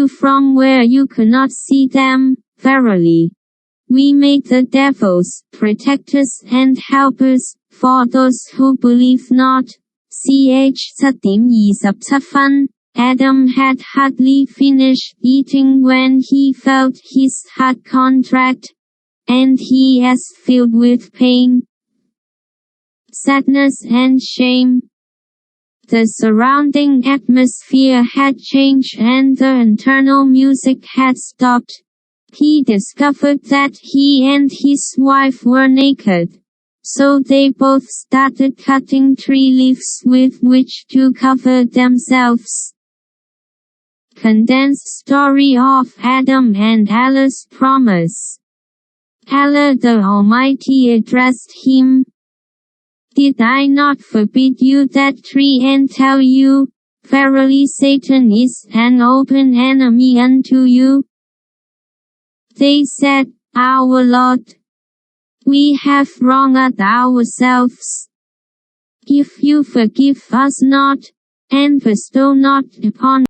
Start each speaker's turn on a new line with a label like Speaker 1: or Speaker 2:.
Speaker 1: you from where you could not see them. Verily, we made the devils protectors and helpers for those who believe not. Ch 7:27 分 Adam had hardly finished eating when he felt his heart contract, and he was filled with pain, sadness and shame. The surrounding atmosphere had changed and the internal music had stopped. He discovered that he and his wife were naked. So they both started cutting tree leaves with which to cover themselves. Condensed story of Adam and Allah's promise. Allah the Almighty addressed him. Did I not forbid you that tree and tell you, verily Satan is an open enemy unto you? They said, Our Lord, we have wronged ourselves. If you forgive us not, and bestow not upon